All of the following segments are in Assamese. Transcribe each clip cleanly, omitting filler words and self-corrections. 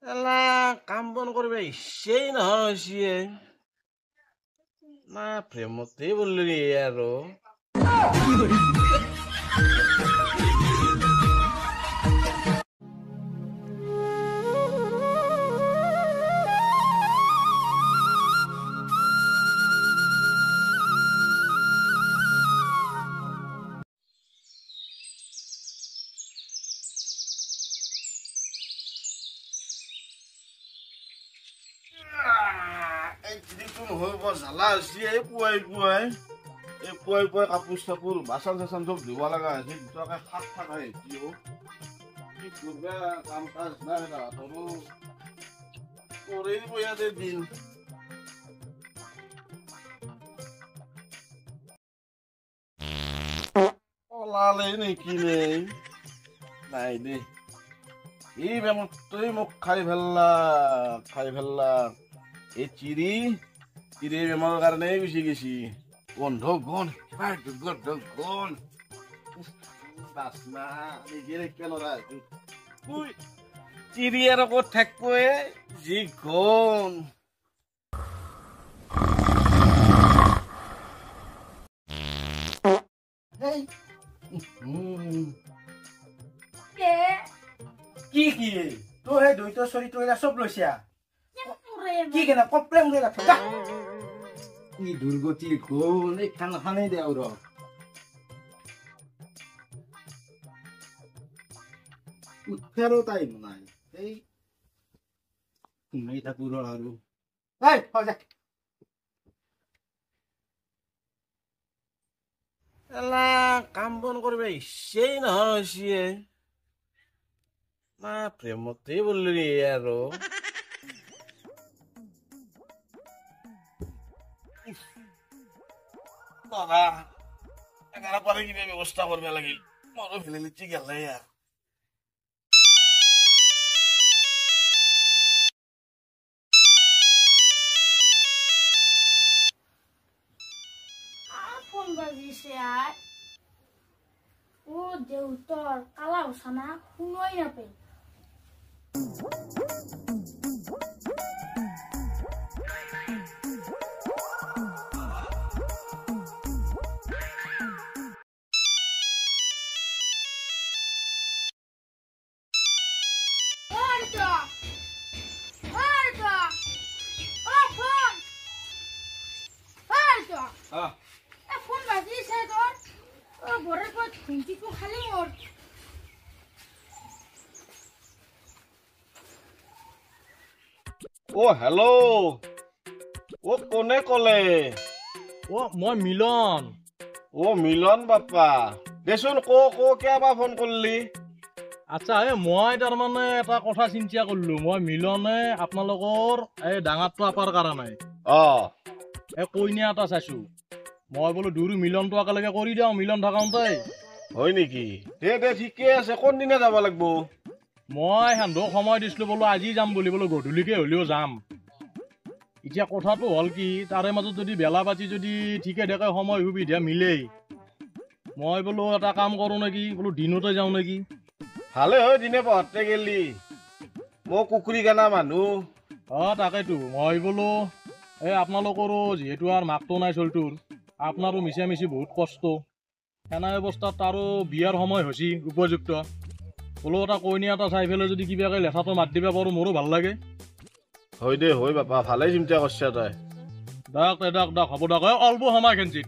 এলা কাম বন কৰিব ইচ্ছেই নহয় সিয়ে না প্ৰেমতেই বললি আৰু জ্বালা হৈছে পুৱাই পুৱাই কাপোৰ চাপোৰ বাচন চাচন চব ধুব লগা হৈছে দুটাকে খাপ থাকাই কাম কাজ নাই তৰো কৰি দিব ইয়াতে দিন ওলালে নেকি নাই দেই এই বেমতই মোক খাই ফেললা এই চিৰিৰ বেমাৰৰ কাৰণে গুচি গেছি গন্ধ গন চিৰি আৰু ক'ত থাকবে যি গন কি তোৰ সেই দুইটা চৰিত্ৰ চব লৈছা কি কেনে কপ্লেম লৈ ৰাখা কি দুৰ্গতি গ'ল এই খানাখানেই দে আৰু উঠেৰো টাইম নাই এই শুনাই থাকো আৰু এলা কাম বন কৰিব ইচ্ছেই নহয় সিয়ে না প্ৰেমতেই বললি আৰু দাদা এগাৰা পাৰে কিবা ব্যৱস্থা কৰিব লাগিল মৰো ভেলিলিটি গেলে আৰু ফোন বাজিছে আই ও দেউতৰ কালা উচানা শুনোই নাপায় ফোন বাজিছে তোর ঘরের পর খুঁটিটো খালি মোর ও হেল্ল' ও কোনে কলে মই মিলন মিলন বাপা দেচোন কিয় ফোন কৰলি আচ্ছা মই তাৰমানে এটা কথা চিন্তা কৰিলো মই মিলনে আপোনালোকৰ এই ডাঙৰটো আপাৰ কাৰণে কইনা এটা চাইছো মই বোলো দুৰু মিলনটো একেলগে কৰি দিওঁ মিলন থাকাওঁতে হয় নেকি দে ঠিকে আছে কোনদিনা যাব লাগিব মই সান্ধক সময় দিছিলো বোলো আজি যাম বুলি বোলো গধূলিকে হ'লেও যাম এতিয়া কথাটো হ'ল কি তাৰে মাজত যদি বেলা পাতি যদি ঠিকে থাকে সময় সুবিধা মিলেই মই বোলো এটা কাম কৰোঁ নেকি বোলো দিনতে যাওঁ নেকি ভালে হয় দিনে পহতে গেলি মই কুকুৰী গানা মানুহ তাকেতো মই বোলো এই আপোনালোকৰো যিহেতু আৰু মাকটো নাই চলটোৰ আপোনাৰো মিছা মিছি বহুত কষ্ট এনে অৱস্থাত আৰু বিয়াৰ সময় হৈছে উপযুক্ত বোলো এটা কইনা এটা চাই পেলাই যদি কিবাকে লেঠাটো মাত দিব পাৰোঁ মোৰো ভাল লাগে হয় দে হয় বাপা ভালেই চিন্তা কৰিছা তই দাক হ'ব দাক অলপ সময় খেঞ্চিত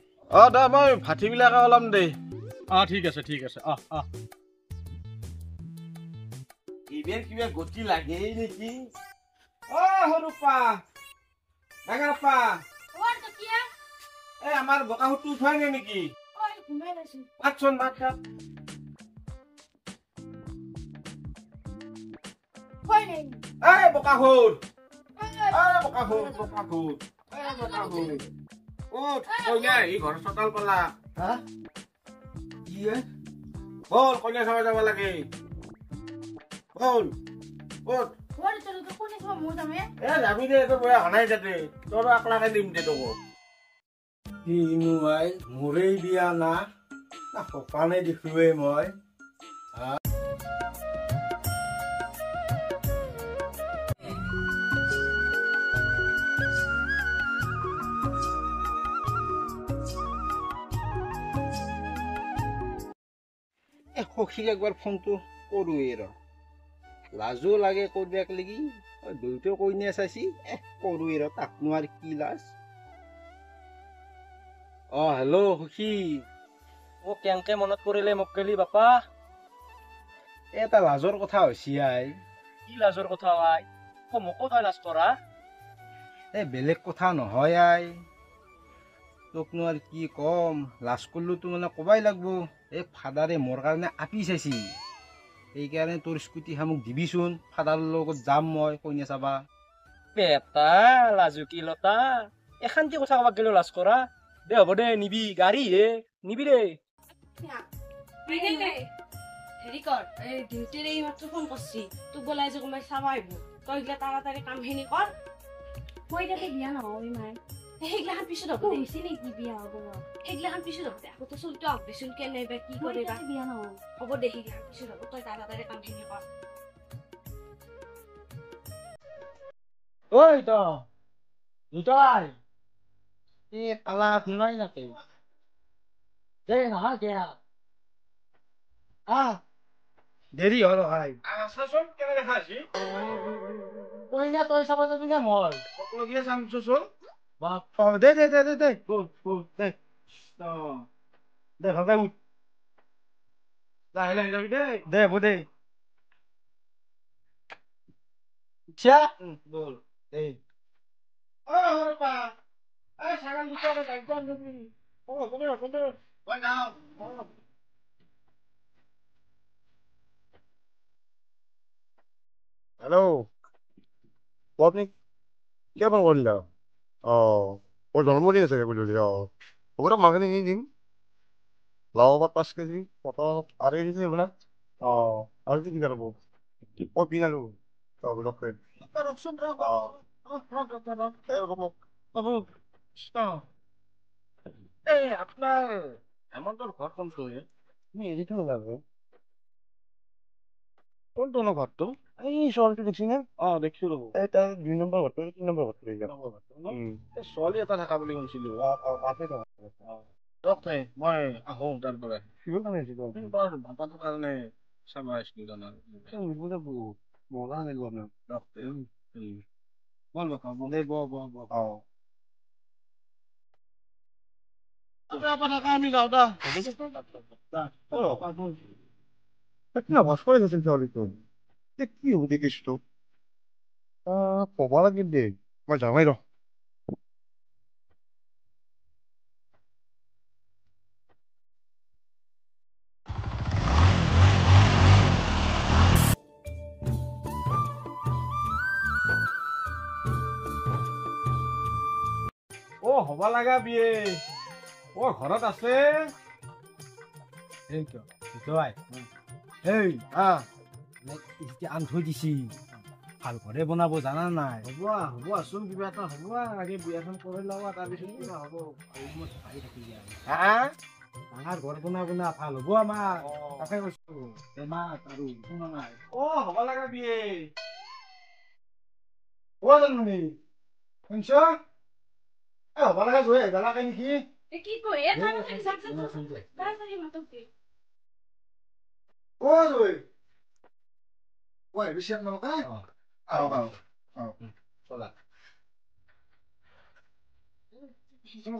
দা মই ভাটিবিলাকে ওলাম দে ঠিক আছে এইবাৰ কিবা গতি লাগেই নেকি সৰুপা ডাঙৰপা আমাৰ বকাহুটো উঠাই নাই নেকি ভাতচোন ভাত খা বকাহুত ঘৰ চোতাল পালা বল কইনা চাব যাব লাগে বল যাবি দে তোৰ বয়া হনাই যাতে তোৰ আকলাকে দিম দে তোক মোৰেই বিয়া না সকানে দেখুৱেই মই সখীক একবাৰ ফোনটো কৰোঁৱেই ৰ লাজো লাগে কৰিবাক লাগি দুয়োটাও কৈ নিয়ে চাইছি কৰোঁৱেই ৰ তাকনো আৰু কি লাজ হেল্ল' সখী মোক কেনেকে মনত পৰিলে মোক কেলি বাপা এটা লাজৰ কথা হৈছে আই কি লাজৰ কথা আই মোকো তই লাজ কৰা বেলেগ কথা নহয় আই তোকনো আৰু কি কম লাজ কৰিলোতো মানে ক'বাই লাগব ফাদাৰে মোৰ কাৰণে আপি চাইছি সেইকাৰণে তোৰ স্কুটিখন মোক দিবিচোন ফাদাৰৰ লগত যাম মই কইনা চাবা বেটা লাজুকীলতা এখান্তি কথা কবাক গেলেও লাজ কৰা দে হ'ব দে নিবি গাড়ী হে নিবি দে হেৰি কৰ এই ডিউটিৰ এই মাত্ৰ ফোন কৰছি তোক বোলাই যে কোনোবাই চাব আহিব তই এইগিলা তাড়াতাড়ি কামখিনি কৰ মই তাতে বিয়া নহওঁ মাই সেইগিলাখান পিছত হ'ব হৈছে নেকি বিয়া হ'ব সেইগিলাখান পিছত হ'ব আকৌ তো চলটো আগবেচোন কেনে বা কি কৰে বা বিয়া নহওঁ হ'ব দে সেইগিলাখান পিছত হ'ব তই তাড়াতাড়ি কামখিনি কৰ ঐ তই দুটাই এই কালা শুনাই নাকে দে নহয় দিয়া দেৰি হ'ল ভাই চাচোন কেনে দেখা আছে কইনা তই চাব যাবি নে মই সকলোকে চাম চোন দে দে দে দে দে দে দে ভালকে উঠ লাহে লাহে যাবি দেই দে হ'ব দে ইচ্ছা বল দে ৰবা ছাগল দুটাকে গাড়ীখন যাবি মই যাওঁ হেল্ল' আপুনি কিয় ফোন কৰিলা মোৰ জন্মদিন আছে গধূলি হ'ব দিয়ক মাংসখিনি নি দিম লাও পাত 5 কেজি পটল 2.5 কেজি এইবিলাক আৰু কি লাগিব পিন আলু ৰকচোন এই আপোনাৰ হেমন্তৰ ঘৰ কোনটো এৰিটো নালাগে কোনটো ন ঘৰটো এই ছোৱালীটো দেখছি নে দেখিছো ৰ'ব এই তাৰ 2 নম্বৰ ঘৰটো 3 নম্বৰ ঘৰটো ছোৱালী এটা থকা বুলি শুনিছিলো আছে মই আহো তাৰ পৰা কিহৰ কাৰণে আহিছিল ভাতাটোৰ কাৰণে চাব আহিছিলো জানাৰ মজা আনিলো আপোনাৰ বল বাবা আমি যাওঁ দা ভাস কৰে গেছেন ছোৱালীটো কি হ'ব দেখিছো ক'ব লাগিল দেই মই যাওঁৱেই ৰ হ'ব লাগা বিয়ে ঘৰত আছে আন থৈ দিছি ভাল ঘৰে বনাব জানা নাই হ'ব আছোন কিবা এটা হ'ব আগে বিয়াখন কৰি লওঁ তাৰপিছত কিবা হ'ব ডাঙৰ ঘৰ বনাব না ভাল হ'ব আমাৰ তাকে কৈছো হ'ব লাগা বিয়ে শুনছ হ'ব লাগে গৈ আহিব লাগে নেকি কি কয় এ তাড়াতাড়ি যাক তাড়াতাড়ি মাতক দে বেছি নলকা চলা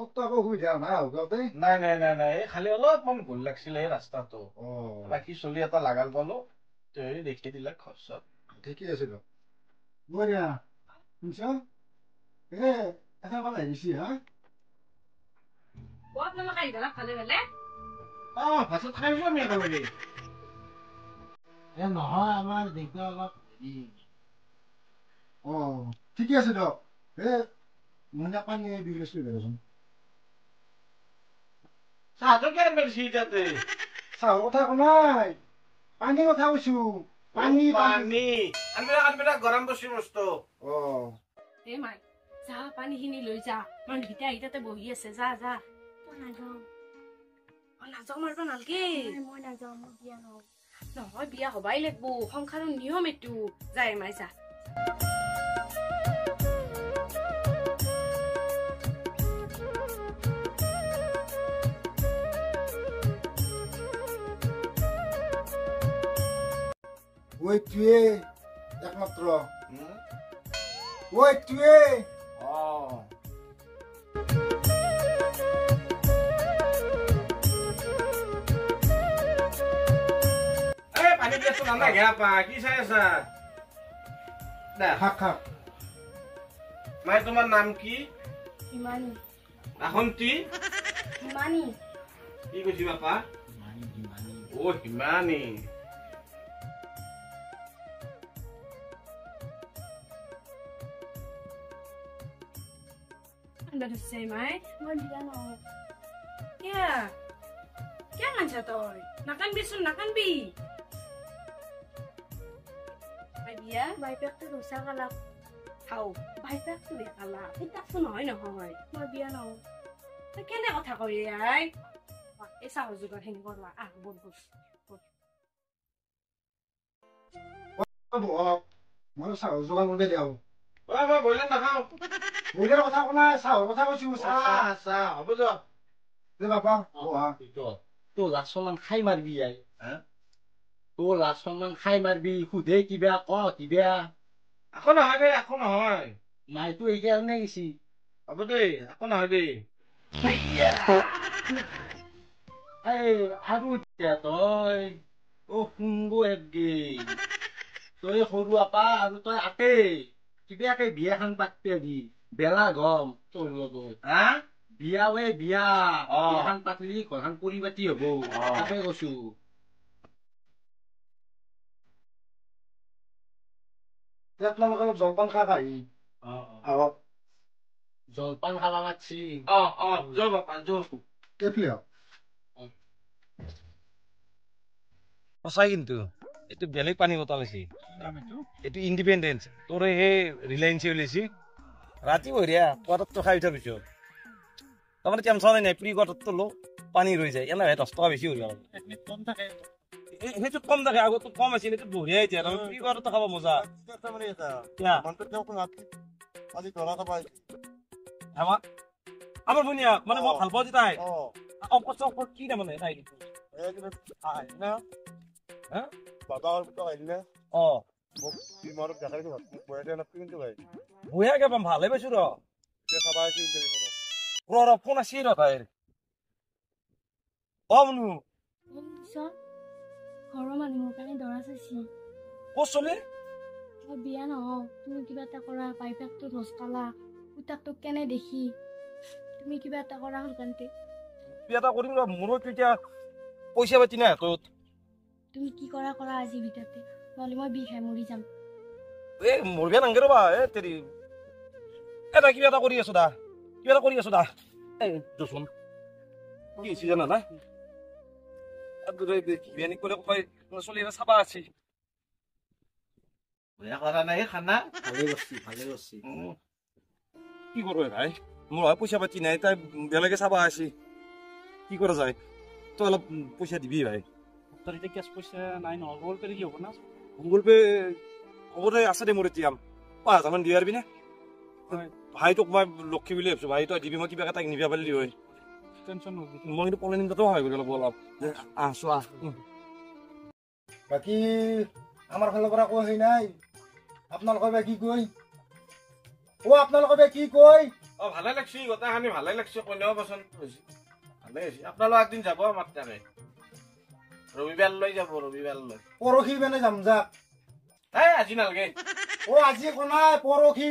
আকৌ অসুবিধা নাই নাই খালি অলপমান ভুল লাগিছিলে এই ৰাস্তাটো বাকী চলি এটা লাগাল পালো দেখি দিলে খৰচত ঠিকেই আছে বঢ়িয়া শুনছ এটা ভাল আহিছি হা আপোনালোকে আহিবা ভালে ভালে ভাতত খাইছো আমি একেলগে নহয় আমাৰ দেউতা অলপ ঠিকে আছে দিয়ক মহিলা পানী বিগড়েছিল বেৰচোন চাহটো কেন বেছি তাতে চাহৰ কথা নাই পানীৰ কথা কৈছো পানী আনবিলাক গৰম বস্তু বস্তু এ মাই চাহ পানী খিনি লৈ যা মানুহকেইটা আহি তাতে বহি আছে যা যা নাযাওঁ মাৰিব নালগে মই নাযাওঁ মই বিয়া নহওঁ নহয় বিয়া হবাই লাগব সংসাৰৰ নিয়ম এইটো যায় মাই যা ওই তুয়ে একমাত্ৰ ওই তুয়ে পানী গেছটো নানা ঘেৰা পা কি চাই আছা খাক খাক মাই তোমাৰ নাম কি হিমানী আহন্তি হিমানী কি কৈছি বাপা অ হিমানী ধৰিছে মাই মই বিয়া নহয় কিয়া কিয়া কান্দছা তই নাকানবিচোন নাকানবি বিয়া বাইপেকটো ৰচা কালা খাও বাইপেকটো দেখালা এটাকটো নহয় নহয় মই বিয়া নহয় তই কেনে কথা কলি আই এই চাহৰ যোগাৰ হেৰি কৰবা বল মই চাহ যোগাৰ কৰিব দিওঁ মই বইলে নাখাওঁ বইলাৰ কথা কোৱা নাই চাহৰ কথা কৈছো চাহ হ'ব যোৱা দে বাবা তোৰ লাজ সন্মান খাই মাৰবি আই তোৰ লাজ সন্মান খাই মাৰবি সুধে কিবা ক কিবা আকৌ নহয় দেই আকৌ নহয় মাইটো এইকাৰণে গেছি হ'ব দেই আকৌ নহয় দেই আৰু এতিয়া তই শুনব একগে তই সৰু আপা আৰু তই আকে কিবাকে বিয়াখন পাতবে দি বেলা গম তোৰ লগত বিয়া বিয়াখন পাতলি ঘৰখন পৰিপাতি হব তাকে কৈছো তোমালোকে অলপ জলপান খা আহি আহক জলপান খাবা মাতছি যোৱা বাপা যোৱা কেফলি সঁচাই কিন্তু এইটো বেলেগ পানী বটল আছে এইটো ইণ্ডিপেণ্ডেঞ্চ তোৰ সেই ৰিলায়েন্সে ওলাইছে ৰাতি বঢ়িয়া কোৱাটাৰটো খাই উঠাৰ পিছত তাৰমানে টেনশ্যনে নাই প্ৰি কোৱাটাৰটো লো পানী ৰৈ যায় এনে 10 টকা বেছি হৈ গ'ল সেইটো কম থাকে আগতো কম আছিল এইটো বঢ়িয়া এতিয়া তাৰমানে প্ৰি কোৱাটাৰটো খাব মজা আমাৰ ভনীয়া মানে মই ভাল পাওঁ যেতাই অপচক কি তাৰমানে তাই বঢ়িয়া কে পাম ভালে পাইছো ৰ ফোন আছে ৰ তাইৰ মনু ঘৰৰ মানুহৰ কাৰণে দৰা চাইছি ক'ত চলি মই বিয়া নহওঁ তুমি কিবা এটা কৰা বাইপেকটো নচকালা পুতাকটোক কেনে দেখি তুমি কিবা এটা কৰা সোনকালে বিয়া এটা কৰিম ৰ মোৰো এতিয়া পইচা পাতি নাই হাতত তুমি কি কৰা কৰা আজিৰ ভিতৰতে নহ'লে মই বিষ খাই মৰি যাম মৰবিয়া নাংগে ৰবা তেৰি এটা কিবা এটা কৰি আছো দা দেচোন কি হৈছে জানা না বিয়ানি কৰে চলি চাবা আছে খানা ভালে কৰছি কি করবো ভাই মোর পয়সা পাতি নাই তাই বেলেগে চাবা আছে কি করা যায় তো অলপ পয়সা দিবি ভাই তোর এটা ক্যাশ পয়সা নাই ন গুগল পে কি হবো না গুগল পে খবর আছে দে মোর এতিয়া 5000 মান দিয়ে পারবি না ভাই তোক মই লক্ষী বুলি ভাবছো ভাই তই দিবি মই কিবা তাক নিবিয়া পারলি হয় টেনশন নলবি মই কিন্তু পলাই নিমতো হয় গ'ল অলপ আছো বাকী আমাৰ ফালৰ পৰা কৈ হেৰি নাই আপোনালোকে বা কি কয় আপোনালোকে বা কি কয় ভালে লাগছি গোটেইখানি ভালে লাগছে কইনাও পচন্দ হৈছে ভালে হৈছে আপোনালোক একদিন যাব আমাৰ তাকে ৰবিবাৰ লৈ যাব ৰবিবাৰ লৈ পৰহি মানে যাম যাক আজি নালাগে আজি কোনাই পৰহি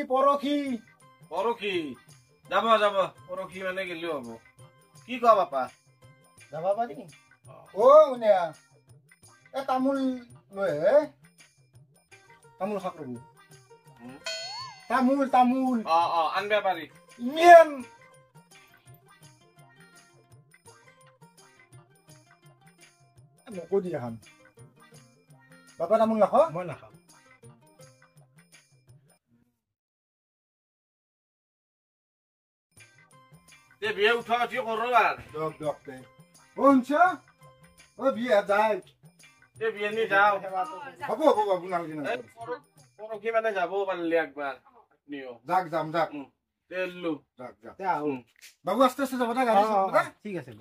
যাব পৰহি মানে গেলেও হ'ব কি কোৱা বাপা যাবা পাৰি উনিয়া তামোল লৈ তামোল খাক ৰবি তামোল আনবা পাৰি ইমান মোকো দি খাম বাপা তামোল নাখাওঁ মই নাখাওঁ বিয়া উঠা উঠি কৰো বিয়া যায় বিয়ানি যাওঁ হ'ব আপোনালোকে পৰহি মানে যাবও পাৰিলে একবাৰ যাম বাবু আস্তে আস্তে যাব ঠিক আছে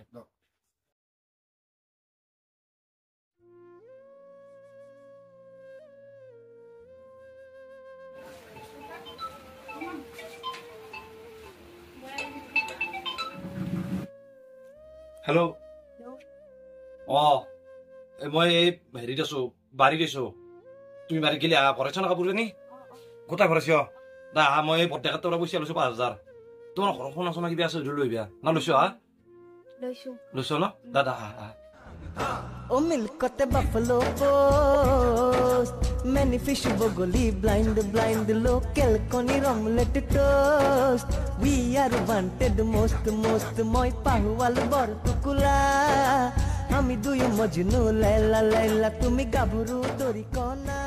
হেল্ল' Hello? মই এই হেৰিত আছো বাৰীত আছো তুমি বাৰীত গেলি আহা ভৰাইছ না কাপোৰ কানি গোটাই ভৰাইছ দা আহা মই বৰ্তাকাত পৰা পইচা লৈছো 5,000 তোমাৰ ঘৰৰ সোণা চোনা কিবা আছে যদি লৈ আহিবা না লৈছো হা লৈছো লৈছ ন দাদা আহা O milkote buffalo post many fish bogoli blind local koni omelette toast we are wanted most moi pahuwal bor tukula ami duyo majnu laila tumi gaburu dori kona